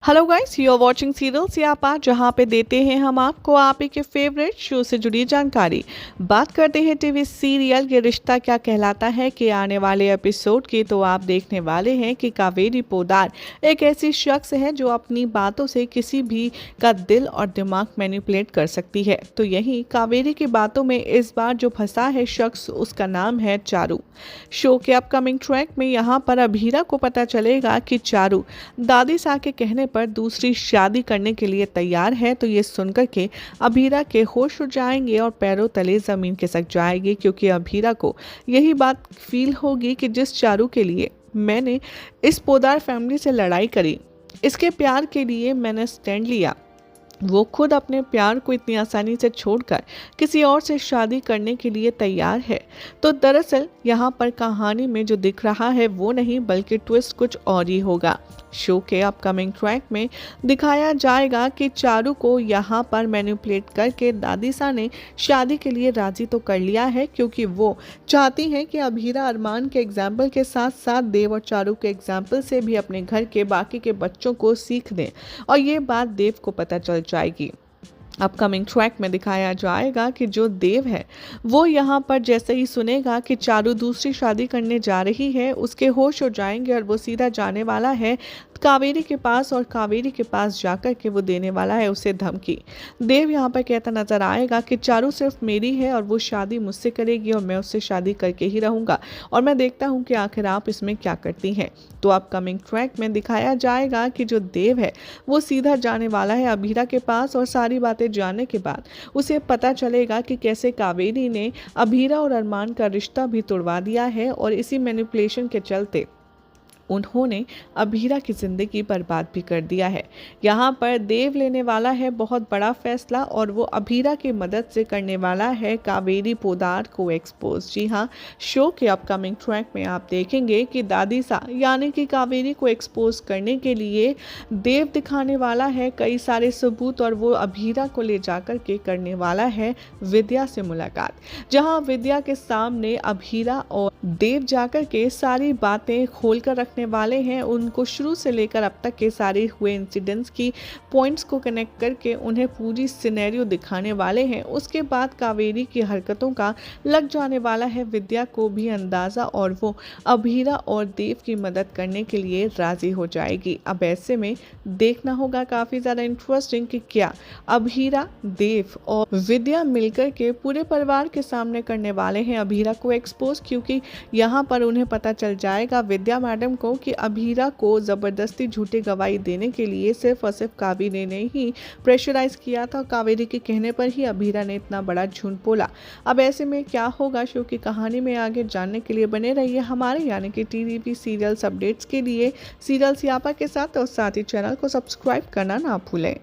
Hello guys, you are watching serial Siyapa, जहां पे देते हैं हम आपको आप ही के फेवरेट शो से जुड़ी जानकारी। बात करते हैं टीवी सीरियल ये रिश्ता क्या कहलाता है कि आने वाले एपिसोड की, तो आप देखने वाले हैं कि कावेरी पोद्दार एक ऐसी शख्स है जो अपनी बातों से किसी भी का दिल और दिमाग मैनिपुलेट कर सकती है। तो यही कावेरी की बातों में इस बार जो फंसा है शख्स, उसका नाम है चारू। शो के अपकमिंग ट्रैक में यहाँ पर अभीरा को पता चलेगा कि चारू दादी सा के कहने पर दूसरी शादी करने के लिए तैयार है। तो ये सुनकर के अभीरा के होश उड़ जाएंगे और पैरों तले जमीन खिसक जाएगी, क्योंकि अभीरा को यही बात फील होगी कि जिस चारू के लिए मैंने इस पोद्दार फैमिली से लड़ाई करी, इसके प्यार के लिए मैंने स्टैंड लिया, वो खुद अपने प्यार को इतनी आसानी से छोड़कर किसी और से शादी करने के लिए तैयार है। तो दरअसल यहाँ पर कहानी में जो दिख रहा है वो नहीं, बल्कि ट्विस्ट कुछ और ही होगा। शो के अपकमिंग ट्रैक में दिखाया जाएगा कि चारू को यहाँ पर मैनिपुलेट करके दादीसा ने शादी के लिए राजी तो कर लिया है, क्योंकि वो चाहती हैं कि अभीरा अरमान के एग्जाम्पल के साथ साथ देव और चारू के एग्जाम्पल से भी अपने घर के बाकी के बच्चों को सीख दें, और ये बात देव को पता चल जाएगी। अपकमिंग ट्रैक में दिखाया जाएगा कि जो देव है वो यहाँ पर जैसे ही सुनेगा कि चारू दूसरी शादी करने जा रही है, उसके होश हो जाएंगे और वो सीधा जाने वाला है कावेरी के पास, और कावेरी के पास जाकर के वो देने वाला है उसे धमकी। देव यहाँ पर कहता नजर आएगा कि चारू सिर्फ मेरी है और वो शादी मुझसे करेगी और मैं उससे शादी करके ही रहूँगा, और मैं देखता हूँ कि आखिर आप इसमें क्या करती हैं। तो अपकमिंग ट्रैक में दिखाया जाएगा कि जो देव है वो सीधा जाने वाला है अभीरा के पास, और सारी बातें जानने के बाद उसे पता चलेगा कि कैसे कावेरी ने अभीरा और अरमान का रिश्ता भी तोड़वा दिया है, और इसी मैनिपुलेशन के चलते उन्होंने अभीरा की जिंदगी बर्बाद भी कर दिया है। यहाँ पर देव लेने वाला है बहुत बड़ा फैसला, और वो अभीरा की मदद से करने वाला है कावेरी पोद्दार को एक्सपोज। जी हाँ, शो के अपकमिंग ट्रैक में आप देखेंगे कि दादीसा यानी कि कावेरी को एक्सपोज करने के लिए देव दिखाने वाला है कई सारे सबूत, और वो अभीरा को ले जाकर के करने वाला है विद्या से मुलाकात, जहाँ विद्या के सामने अभीरा और देव जाकर के सारी बातें खोल कर रखने वाले हैं, उनको शुरू से लेकर अब तक के सारे हुए इंसिडेंट्स की पॉइंट्स को कनेक्ट करके उन्हें पूरी सिनेरियो दिखाने वाले हैं। उसके बाद कावेरी की हरकतों का लग जाने वाला है विद्या को भी अंदाज़ा, और वो अभीरा और देव की मदद करने के लिए राजी हो जाएगी। अब ऐसे में देखना होगा काफ़ी ज़्यादा इंटरेस्टिंग कि क्या अभीरा, देव और विद्या मिलकर के पूरे परिवार के सामने करने वाले हैं अभीरा को एक्सपोज, क्योंकि यहाँ पर उन्हें पता चल जाएगा विद्या मैडम को कि अभीरा को ज़बरदस्ती झूठी गवाही देने के लिए सिर्फ और सिर्फ कावेरी ने ही प्रेशराइज किया था। कावेरी के कहने पर ही अभीरा ने इतना बड़ा झूठ बोला। अब ऐसे में क्या होगा, शो की कहानी में आगे जानने के लिए बने रहिए हमारे यानी कि टीवीपी सीरियल्स अपडेट्स के लिए सीरियल सियापा के साथ, और साथ ही चैनल को सब्सक्राइब करना ना भूलें।